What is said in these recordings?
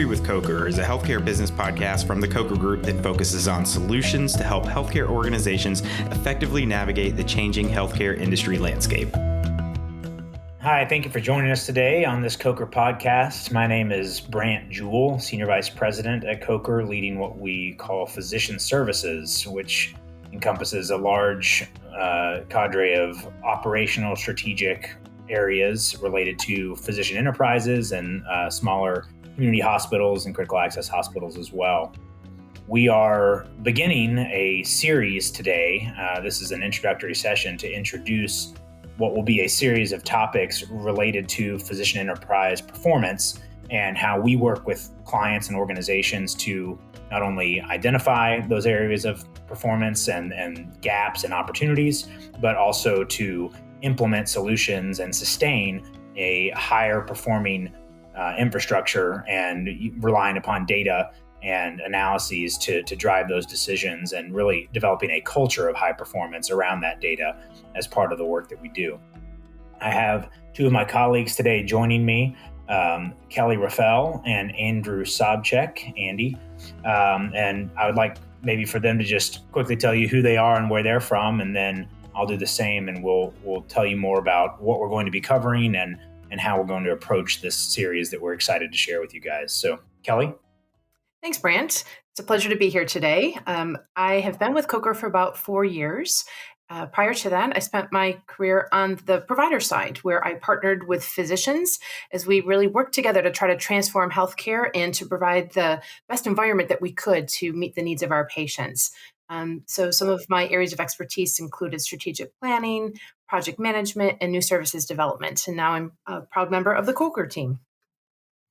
Coffee with Coker is a healthcare business podcast from the Coker Group that focuses on solutions to help healthcare organizations effectively navigate the changing healthcare industry landscape. Hi, thank you for joining us today on this Coker podcast. My name is Brant Jewell, Senior Vice President at Coker, leading what we call physician services, which encompasses a large cadre of operational strategic areas related to physician enterprises and smaller community hospitals and critical access hospitals as well. We are beginning a series today. This is an introductory session to introduce what will be a series of topics related to physician enterprise performance and how we work with clients and organizations to not only identify those areas of performance and gaps and opportunities, but also to implement solutions and sustain a higher performing infrastructure and relying upon data and analyses to drive those decisions and really developing a culture of high performance around that data as part of the work that we do. I have two of my colleagues today joining me, Kelly Raffel and Andrew Sobczak, Andy. And I would like maybe for them to just quickly tell you who they are and where they're from, and then I'll do the same and we'll tell you more about what we're going to be covering and how we're going to approach this series that we're excited to share with you guys. So, Kelly? Thanks, Brant. It's a pleasure to be here today. I have been with Coker for about 4 years. Prior to that, I spent my career on the provider side, where I partnered with physicians as we really worked together to try to transform healthcare and to provide the best environment that we could to meet the needs of our patients. So some of my areas of expertise included strategic planning, project management, and new services development. And now I'm a proud member of the Coker team.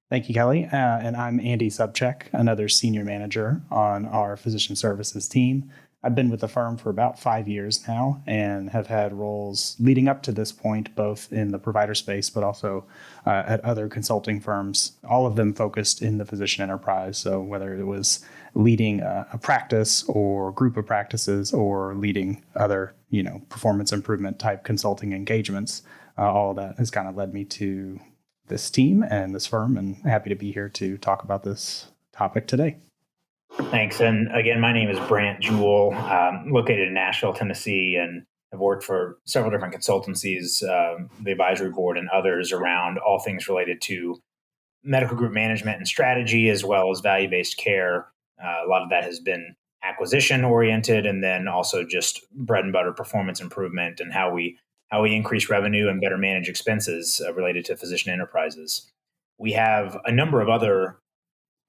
Thank you, Kelly. And I'm Andy Sobczak, another senior manager on our physician services team. I've been with the firm for about 5 years now and have had roles leading up to this point, both in the provider space, but also at other consulting firms, all of them focused in the physician enterprise. So whether it was leading a practice or group of practices or leading other, performance improvement type consulting engagements, all of that has kind of led me to this team and this firm, and happy to be here to talk about this topic today. Thanks. And again, my name is Brant Jewell, located in Nashville, Tennessee, and have worked for several different consultancies, the advisory board and others around all things related to medical group management and strategy, as well as value-based care. A lot of that has been acquisition oriented, and then also just bread and butter performance improvement and how we increase revenue and better manage expenses related to physician enterprises. We have a number of other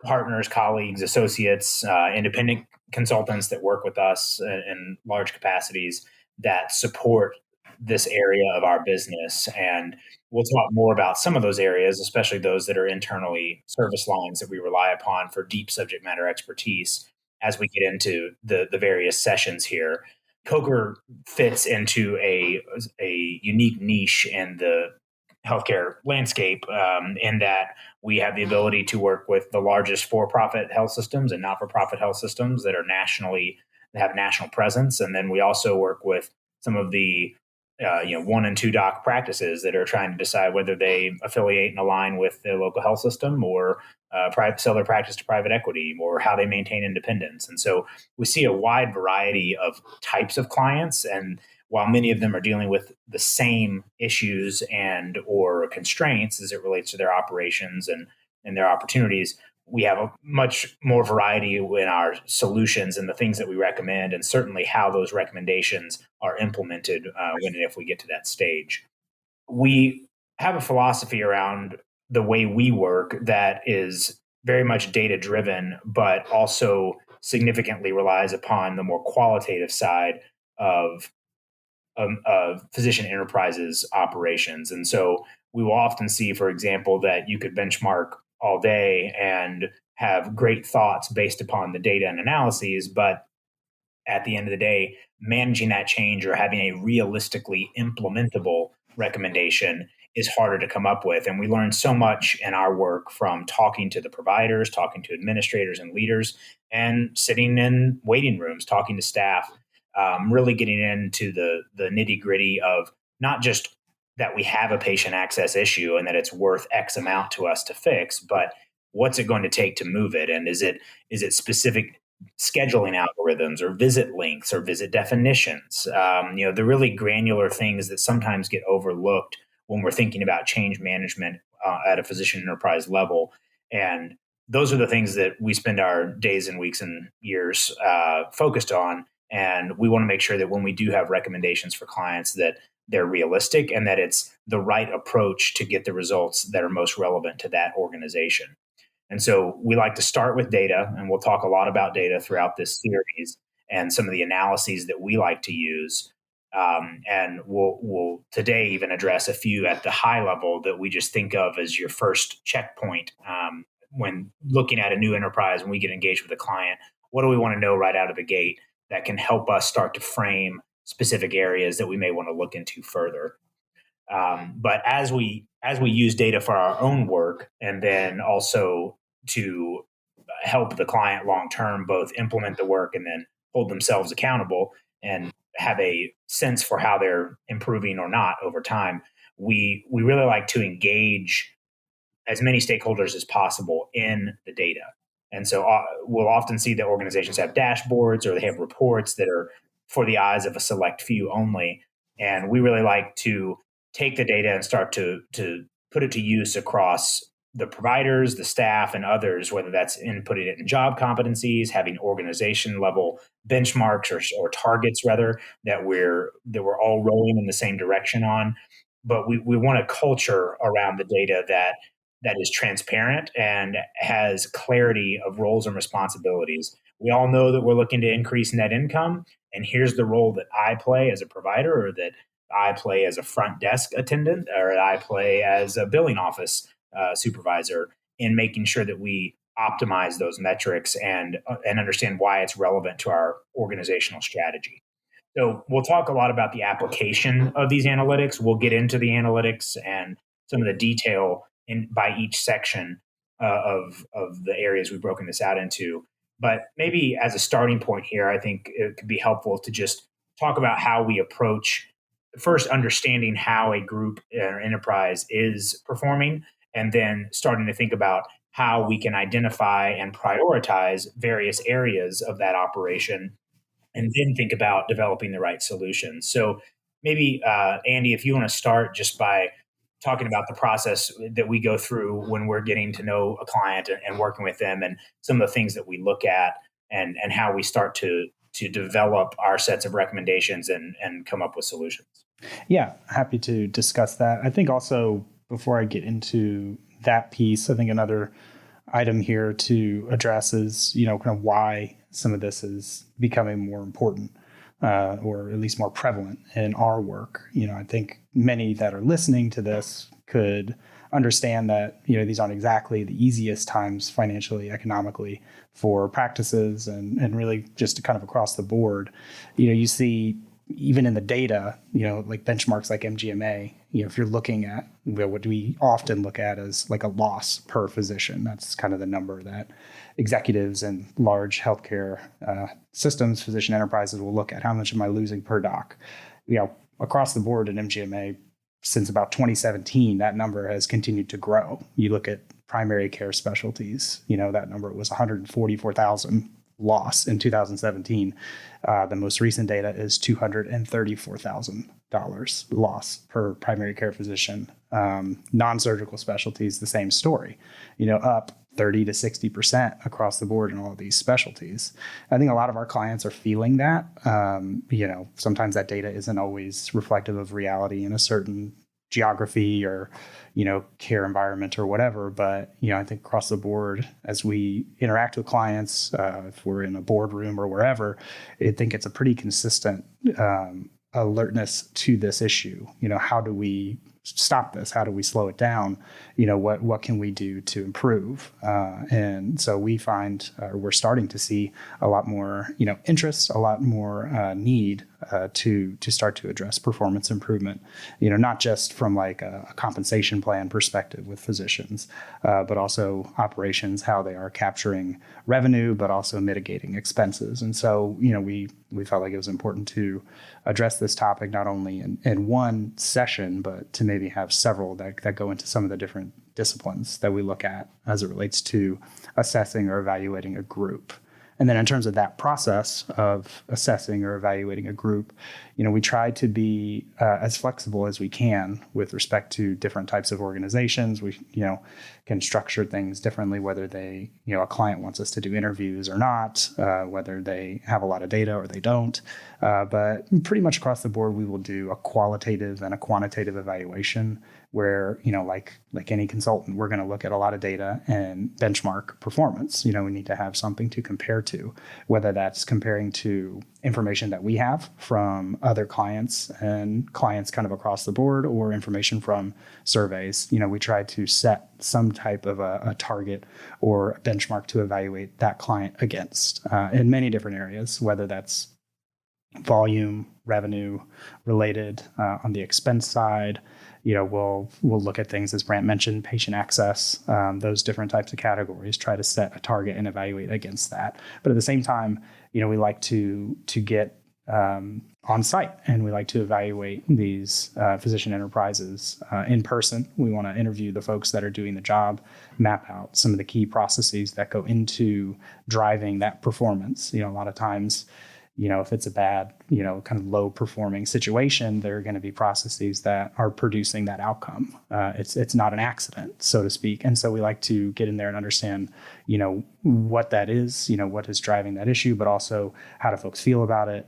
partners, colleagues, associates, independent consultants that work with us in large capacities that support this area of our business. And we'll talk more about some of those areas, especially those that are internally service lines that we rely upon for deep subject matter expertise as we get into the various sessions here. Coker fits into a unique niche in the healthcare landscape in that we have the ability to work with the largest for-profit health systems and not-for-profit health systems that are have national presence. And then we also work with some of the 1 and 2 doc practices that are trying to decide whether they affiliate and align with the local health system or sell their practice to private equity, or how they maintain independence. And so we see a wide variety of types of clients, and while many of them are dealing with the same issues and or constraints as it relates to their operations and their opportunities, we have a much more variety in our solutions and the things that we recommend, and certainly how those recommendations are implemented when and if we get to that stage. We have a philosophy around the way we work that is very much data-driven, but also significantly relies upon the more qualitative side of physician enterprises operations. And so we will often see, for example, that you could benchmark all day and have great thoughts based upon the data and analyses, but at the end of the day, managing that change or having a realistically implementable recommendation is harder to come up with. And we learn so much in our work from talking to the providers, talking to administrators and leaders, and sitting in waiting rooms, talking to staff, really getting into the nitty gritty of not just that we have a patient access issue and that it's worth X amount to us to fix, but what's it going to take to move it? And is it specific scheduling algorithms or visit lengths or visit definitions? The really granular things that sometimes get overlooked when we're thinking about change management at a physician enterprise level. And those are the things that we spend our days and weeks and years focused on. And we want to make sure that when we do have recommendations for clients, that they're realistic and that it's the right approach to get the results that are most relevant to that organization. And so we like to start with data, and we'll talk a lot about data throughout this series and some of the analyses that we like to use. And we'll today even address a few at the high level that we just think of as your first checkpoint when looking at a new enterprise. When we get engaged with a client, what do we want to know right out of the gate that can help us start to frame specific areas that we may want to look into further? But as we use data for our own work, and then also to help the client long term both implement the work and then hold themselves accountable and have a sense for how they're improving or not over time, we really like to engage as many stakeholders as possible in the data. And so we'll often see that organizations have dashboards or they have reports that are for the eyes of a select few only. And we really like to take the data and start to put it to use across the providers, the staff, and others, whether that's inputting it in job competencies, having organization level benchmarks or targets rather that we're all rowing in the same direction on. But we want a culture around the data that is transparent and has clarity of roles and responsibilities. We all know that we're looking to increase net income, and here's the role that I play as a provider, or that I play as a front desk attendant, or I play as a billing office supervisor, in making sure that we optimize those metrics and understand why it's relevant to our organizational strategy. So we'll talk a lot about the application of these analytics. We'll get into the analytics and some of the detail by each section of the areas we've broken this out into. But maybe as a starting point here, I think it could be helpful to just talk about how we approach first understanding how a group or enterprise is performing, and then starting to think about how we can identify and prioritize various areas of that operation, and then think about developing the right solutions. So maybe, Andy, if you want to start just by talking about the process that we go through when we're getting to know a client and working with them, and some of the things that we look at, and how we start to develop our sets of recommendations and come up with solutions. Yeah, happy to discuss that. I think also, before I get into that piece, I think another item here to address is, kind of why some of this is becoming more important, or at least more prevalent in our work. I think many that are listening to this could understand that, these aren't exactly the easiest times financially, economically for practices, and really just kind of across the board. You see, even in the data, like benchmarks like MGMA, if you're looking at what we often look at as like a loss per physician, that's kind of the number that executives and large healthcare systems, physician enterprises will look at. How much am I losing per doc? Across the board in MGMA, since about 2017, that number has continued to grow. You look at primary care specialties, that number was 144,000 loss in 2017. The most recent data is $234,000 loss per primary care physician. Non-surgical specialties, the same story, up 30 to 60% across the board in all of these specialties. I think a lot of our clients are feeling that. Sometimes that data isn't always reflective of reality in a certain geography or, care environment or whatever. But, I think across the board, as we interact with clients, if we're in a boardroom or wherever, I think it's a pretty consistent alertness to this issue. How do we stop this? How do we slow it down? What can we do to improve? And so we find we're starting to see a lot more, interest, a lot more need to start to address performance improvement. Not just from like a compensation plan perspective with physicians, but also operations, how they are capturing revenue, but also mitigating expenses. And so, we felt like it was important to address this topic not only in one session, but to maybe have several that go into some of the different disciplines that we look at as it relates to assessing or evaluating a group. And then in terms of that process of assessing or evaluating a group, we try to be as flexible as we can with respect to different types of organizations. We, can structure things differently, whether they, a client wants us to do interviews or not, whether they have a lot of data or they don't. But pretty much across the board, we will do a qualitative and a quantitative evaluation where, like any consultant, we're going to look at a lot of data and benchmark performance. We need to have something to compare to, whether that's comparing to information that we have from other clients and clients kind of across the board, or information from surveys. We try to set some type of a target or a benchmark to evaluate that client against in many different areas, whether that's volume, revenue related. On the expense side, we'll look at things, as Brant mentioned, patient access, those different types of categories, try to set a target and evaluate against that. But at the same time, we like to get on site, and we like to evaluate these physician enterprises in person. We want to interview the folks that are doing the job, map out some of the key processes that go into driving that performance. A lot of times, if it's a bad, kind of low performing situation, there are going to be processes that are producing that outcome. It's not an accident, so to speak. And so we like to get in there and understand, what that is, what is driving that issue, but also how do folks feel about it?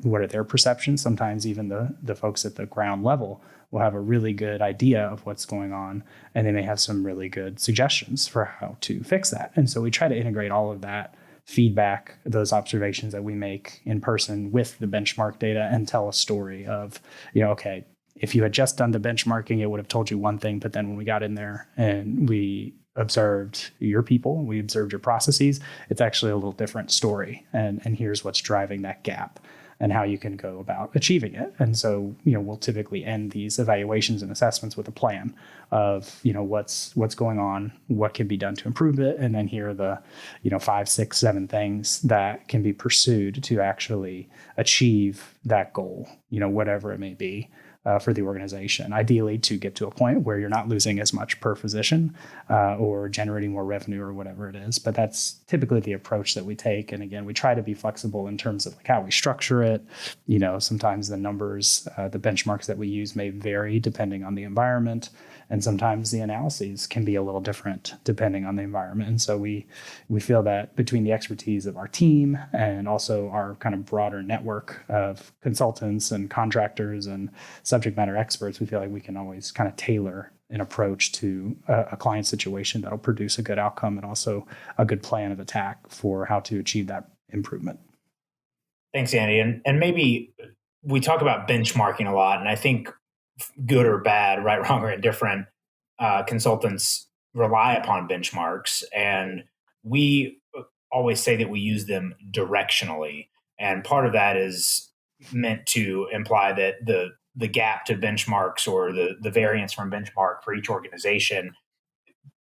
What are their perceptions? Sometimes even the folks at the ground level will have a really good idea of what's going on, and they may have some really good suggestions for how to fix that. And so we try to integrate all of that feedback, those observations that we make in person with the benchmark data, and tell a story of, okay, if you had just done the benchmarking, it would have told you one thing, but then when we got in there and we observed your people, we observed your processes, it's actually a little different story. And here's what's driving that gap and how you can go about achieving it. And so, we'll typically end these evaluations and assessments with a plan of, what's going on, what can be done to improve it. And then here are the, 5, 6, 7 things that can be pursued to actually achieve that goal, whatever it may be. For the organization, ideally to get to a point where you're not losing as much per physician or generating more revenue or whatever it is. But that's typically the approach that we take. And again, we try to be flexible in terms of like how we structure it. Sometimes the numbers, the benchmarks that we use may vary depending on the environment. And sometimes the analyses can be a little different depending on the environment. And so we feel that between the expertise of our team and also our kind of broader network of consultants and contractors and subject matter experts, we feel like we can always kind of tailor an approach to a client situation that'll produce a good outcome and also a good plan of attack for how to achieve that improvement. Thanks, Andy. And maybe we talk about benchmarking a lot, and I think good or bad, right, wrong, or indifferent, consultants rely upon benchmarks, and we always say that we use them directionally. And part of that is meant to imply that the gap to benchmarks or the variance from benchmark for each organization,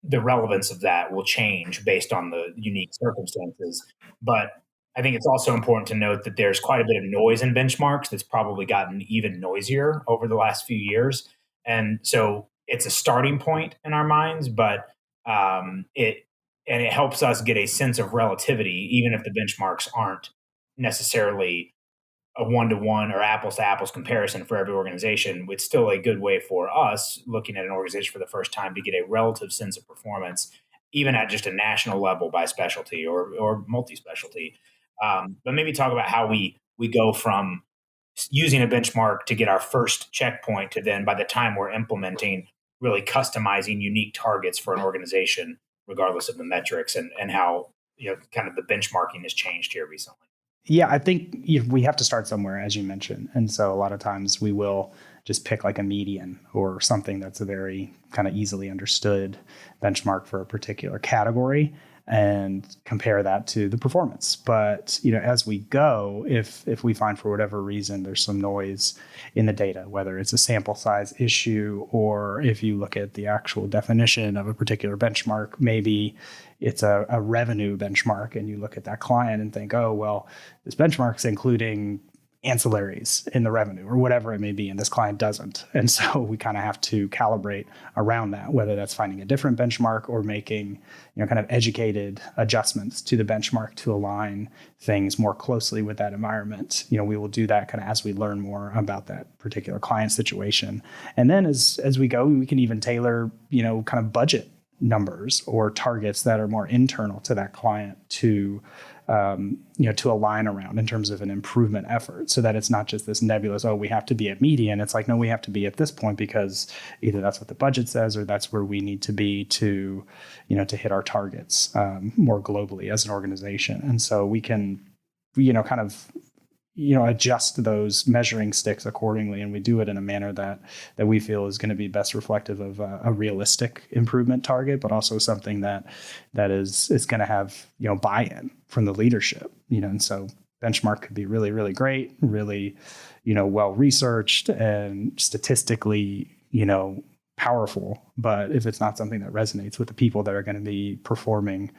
the relevance of that will change based on the unique circumstances. But I think it's also important to note that there's quite a bit of noise in benchmarks that's probably gotten even noisier over the last few years. And so it's a starting point in our minds, but it helps us get a sense of relativity, even if the benchmarks aren't necessarily a one-to-one or apples-to-apples comparison for every organization. It's still a good way for us, looking at an organization for the first time, to get a relative sense of performance, even at just a national level by specialty or multi-specialty. But maybe talk about how we go from using a benchmark to get our first checkpoint to then, by the time we're implementing, really customizing unique targets for an organization, regardless of the metrics, and how kind of the benchmarking has changed here recently. Yeah, I think we have to start somewhere, as you mentioned. And so a lot of times we will just pick like a median or something that's a very kind of easily understood benchmark for a particular category. and compare that to the performance. But, as we go, if we find for whatever reason there's some noise in the data, whether it's a sample size issue or if you look at the actual definition of a particular benchmark, maybe it's a revenue benchmark and you look at that client and think, oh, well, this benchmark's including ancillaries in the revenue or whatever it may be, and this client doesn't. And so we kind of have to calibrate around that, whether that's finding a different benchmark or making, kind of educated adjustments to the benchmark to align things more closely with that environment. We will do that kind of as we learn more about that particular client situation. And then as we go, we can even tailor, kind of budget numbers or targets that are more internal to that client to align around in terms of an improvement effort, so that it's not just this nebulous, oh, we have to be at median. It's like, no, we have to be at this point because either that's what the budget says or that's where we need to be to hit our targets more globally as an organization. And so we can, kind of adjust those measuring sticks accordingly, and we do it in a manner that we feel is going to be best reflective of a realistic improvement target, but also something that is going to have buy-in from the leadership. And so benchmark could be really, really great, really well researched and statistically powerful, but if it's not something that resonates with the people that are going to be performing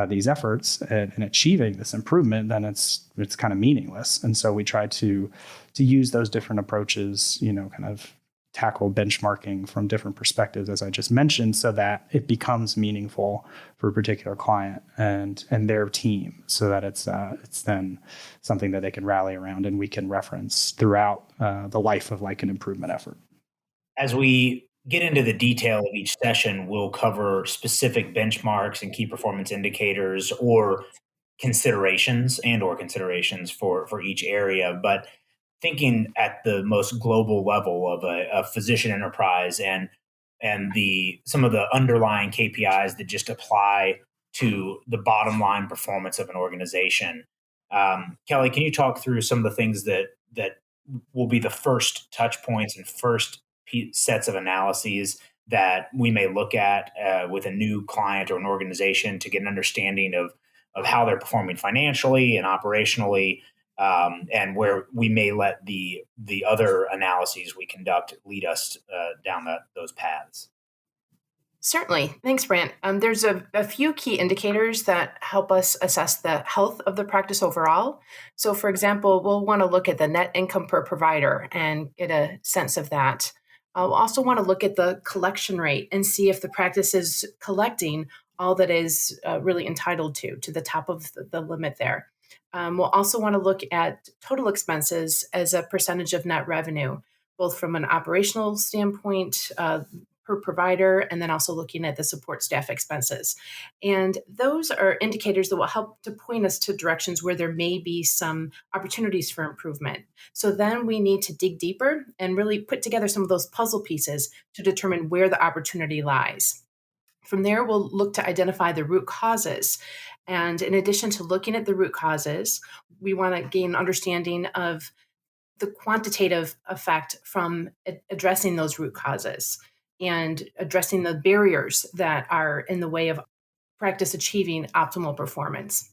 these efforts and achieving this improvement, then it's kind of meaningless. And so we try to use those different approaches, kind of tackle benchmarking from different perspectives, as I just mentioned, so that it becomes meaningful for a particular client and their team, so that it's then something that they can rally around and we can reference throughout the life of like an improvement effort. As we get into the detail of each session, we'll cover specific benchmarks and key performance indicators or considerations for each area. But thinking at the most global level of a physician enterprise and some of the underlying KPIs that just apply to the bottom line performance of an organization. Kelly, can you talk through some of the things that will be the first touch points and first sets of analyses that we may look at with a new client or an organization to get an understanding of how they're performing financially and operationally, and where we may let the other analyses we conduct lead us down those paths? Certainly. Thanks, Brant. There's a few key indicators that help us assess the health of the practice overall. So, for example, we'll want to look at the net income per provider and get a sense of that. We'll also want to look at the collection rate and see if the practice is collecting all that is really entitled to the top of the limit there. We'll also want to look at total expenses as a percentage of net revenue, both from an operational standpoint, per provider, and then also looking at the support staff expenses. And those are indicators that will help to point us to directions where there may be some opportunities for improvement. So then we need to dig deeper and really put together some of those puzzle pieces to determine where the opportunity lies. From there, we'll look to identify the root causes. And in addition to looking at the root causes, we want to gain understanding of the quantitative effect from addressing those root causes and addressing the barriers that are in the way of practice achieving optimal performance.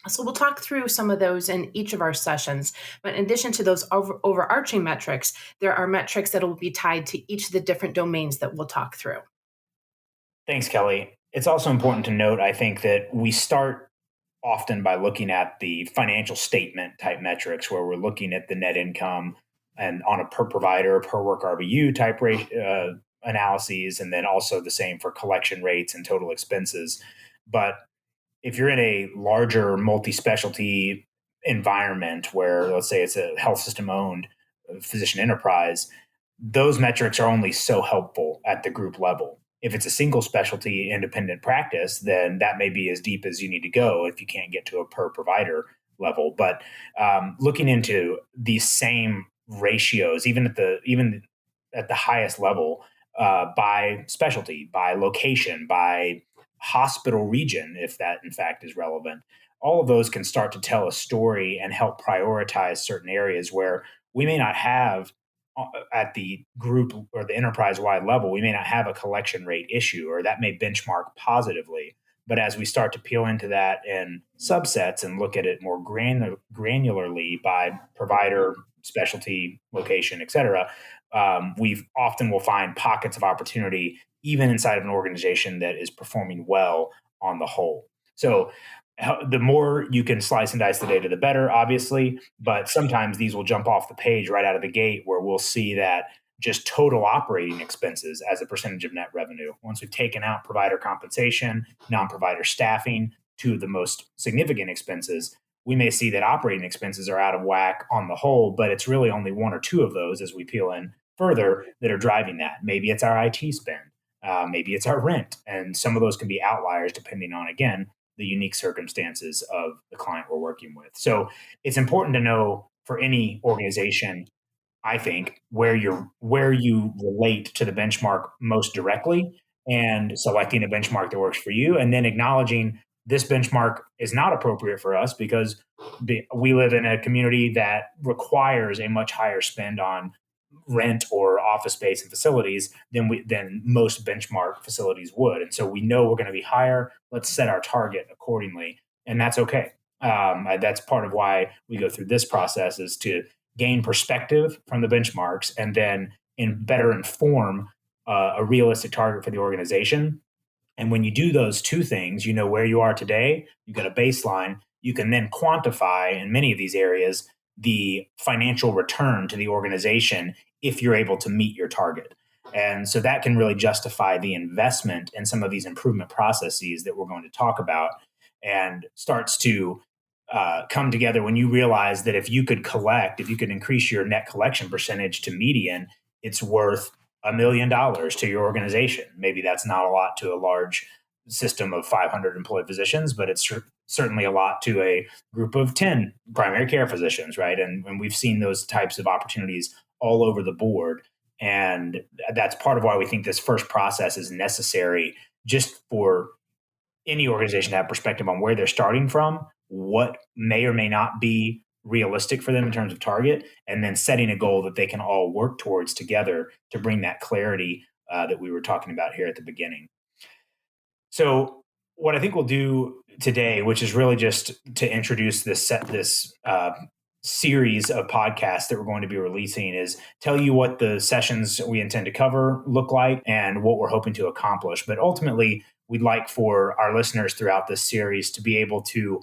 So we'll talk through some of those in each of our sessions. But in addition to those overarching metrics, there are metrics that will be tied to each of the different domains that we'll talk through. Thanks, Kelly. It's also important to note, I think, that we start often by looking at the financial statement type metrics, where we're looking at the net income and on a per provider, per work RVU type rate analyses, and then also the same for collection rates and total expenses. But if you're in a larger multi-specialty environment where, let's say, it's a health system owned physician enterprise, those metrics are only so helpful at the group level. If it's a single specialty independent practice, then that may be as deep as you need to go if you can't get to a per provider level. But looking into these same ratios, even at the highest level, by specialty, by location, by hospital region, if that in fact is relevant, all of those can start to tell a story and help prioritize certain areas where we may not have at the group or the enterprise-wide level, we may not have a collection rate issue, or that may benchmark positively. But as we start to peel into that in subsets and look at it more granularly by provider, specialty, location, et cetera, we often will find pockets of opportunity even inside of an organization that is performing well on the whole. So the more you can slice and dice the data, the better, obviously. But sometimes these will jump off the page right out of the gate where we'll see that just total operating expenses as a percentage of net revenue, once we've taken out provider compensation, non-provider staffing, two of the most significant expenses, we may see that operating expenses are out of whack on the whole, but it's really only one or two of those as we peel in further that are driving that. Maybe it's our IT spend. Maybe it's our rent. And some of those can be outliers depending on, again, the unique circumstances of the client we're working with. So it's important to know for any organization, I think, where you relate to the benchmark most directly and selecting a benchmark that works for you, and then acknowledging this benchmark is not appropriate for us because we live in a community that requires a much higher spend on rent or office space and facilities than most benchmark facilities would. And so we know we're going to be higher. Let's set our target accordingly, and that's okay. That's part of why we go through this process, is to gain perspective from the benchmarks and then better inform a realistic target for the organization. And when you do those two things, you know where you are today, you've got a baseline, you can then quantify in many of these areas the financial return to the organization if you're able to meet your target. And so that can really justify the investment in some of these improvement processes that we're going to talk about, and starts to come together when you realize that if you could increase your net collection percentage to median, it's worth $1 million to your organization. Maybe that's not a lot to a large system of 500 employed physicians, but it's certainly a lot to a group of 10 primary care physicians, right? And we've seen those types of opportunities all over the board. And that's part of why we think this first process is necessary, just for any organization to have perspective on where they're starting from, what may or may not be realistic for them in terms of target, and then setting a goal that they can all work towards together to bring that clarity that we were talking about here at the beginning. So what I think we'll do today, which is really just to introduce this series of podcasts that we're going to be releasing, is tell you what the sessions we intend to cover look like and what we're hoping to accomplish. But ultimately, we'd like for our listeners throughout this series to be able to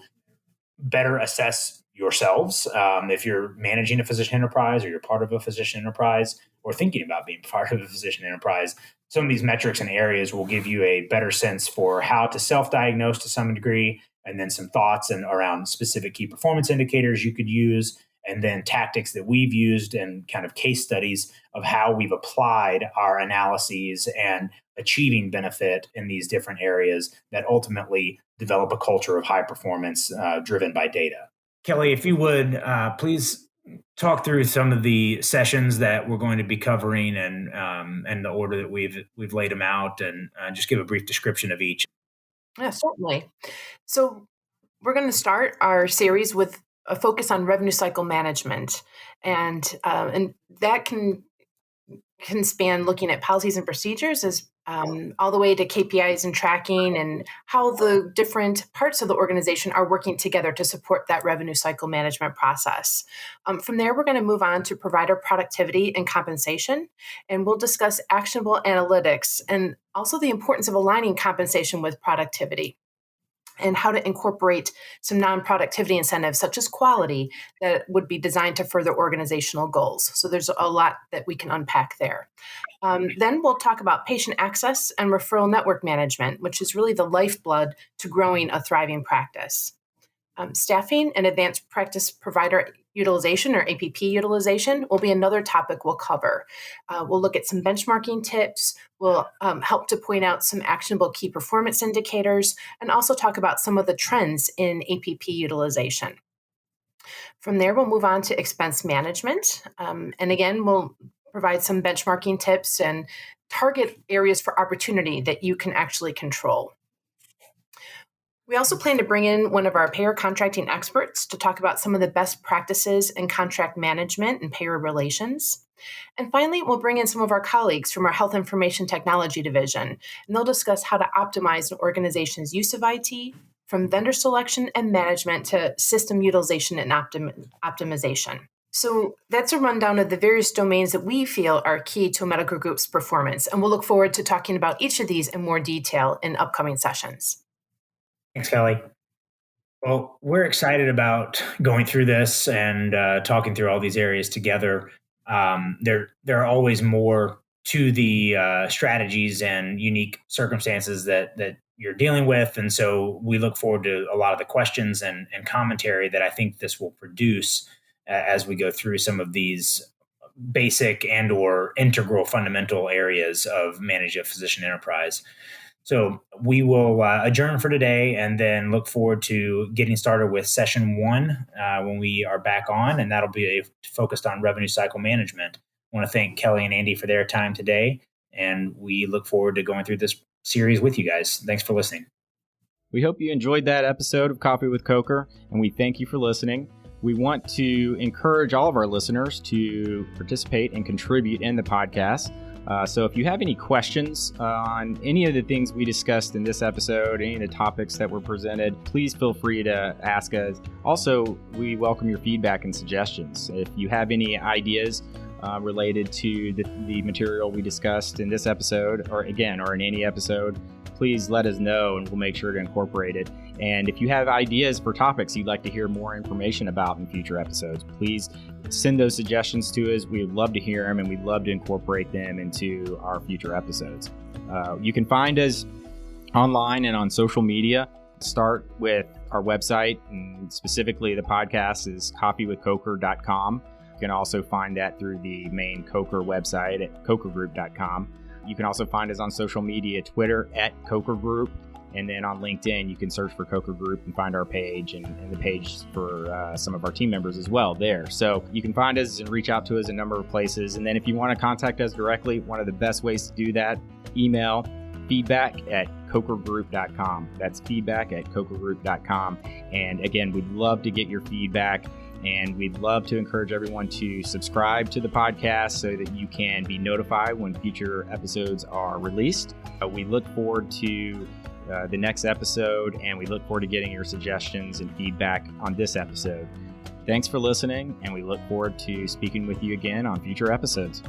better assess yourselves. If you're managing a physician enterprise, or you're part of a physician enterprise, or thinking about being part of a physician enterprise, some of these metrics and areas will give you a better sense for how to self-diagnose to some degree, and then some thoughts and around specific key performance indicators you could use, and then tactics that we've used and kind of case studies of how we've applied our analyses and achieving benefit in these different areas that ultimately develop a culture of high performance driven by data. Kelly, if you would, please talk through some of the sessions that we're going to be covering and the order that we've laid them out, and just give a brief description of each. Yeah, certainly. So we're going to start our series with a focus on revenue cycle management, and that can span looking at policies and procedures as all the way to KPIs and tracking, and how the different parts of the organization are working together to support that revenue cycle management process. From there, we're going to move on to provider productivity and compensation, and we'll discuss actionable analytics and also the importance of aligning compensation with productivity, and how to incorporate some non-productivity incentives such as quality that would be designed to further organizational goals. So there's a lot that we can unpack there. Then we'll talk about patient access and referral network management, which is really the lifeblood to growing a thriving practice. Staffing and advanced practice provider utilization, or APP utilization, will be another topic we'll cover. We'll look at some benchmarking tips. We'll help to point out some actionable key performance indicators, and also talk about some of the trends in APP utilization. From there, we'll move on to expense management. And again, we'll provide some benchmarking tips and target areas for opportunity that you can actually control. We also plan to bring in one of our payer contracting experts to talk about some of the best practices in contract management and payer relations. And finally, we'll bring in some of our colleagues from our Health Information Technology Division, and they'll discuss how to optimize an organization's use of IT, from vendor selection and management to system utilization and optimization. So that's a rundown of the various domains that we feel are key to a medical group's performance, and we'll look forward to talking about each of these in more detail in upcoming sessions. Thanks, Kelly. Well, we're excited about going through this and talking through all these areas together. There are always more to the strategies and unique circumstances that you're dealing with. And so we look forward to a lot of the questions and commentary that I think this will produce as we go through some of these basic and or integral fundamental areas of managing a physician enterprise. So we will adjourn for today and then look forward to getting started with session 1 when we are back on, and that'll be focused on revenue cycle management. I want to thank Kelly and Andy for their time today, and we look forward to going through this series with you guys. Thanks for listening. We hope you enjoyed that episode of Coffee with Coker, and we thank you for listening. We want to encourage all of our listeners to participate and contribute in the podcast. So if you have any questions on any of the things we discussed in this episode, any of the topics that were presented, please feel free to ask us. Also, we welcome your feedback and suggestions. If you have any ideas related to the material we discussed in this episode, or in any episode, please let us know and we'll make sure to incorporate it. And if you have ideas for topics you'd like to hear more information about in future episodes, please send those suggestions to us. We would love to hear them and we'd love to incorporate them into our future episodes. You can find us online and on social media. Start with our website, and specifically the podcast is coffeewithcoker.com. You can also find that through the main Coker website at cokergroup.com. You can also find us on social media, Twitter at Coker Group, and then on LinkedIn, you can search for Coker Group and find our page and the page for some of our team members as well there. So you can find us and reach out to us a number of places. And then if you want to contact us directly, one of the best ways to do that, email feedback@cokergroup.com. That's feedback@cokergroup.com. And again, we'd love to get your feedback. And we'd love to encourage everyone to subscribe to the podcast so that you can be notified when future episodes are released. We look forward to the next episode, and we look forward to getting your suggestions and feedback on this episode. Thanks for listening, and we look forward to speaking with you again on future episodes.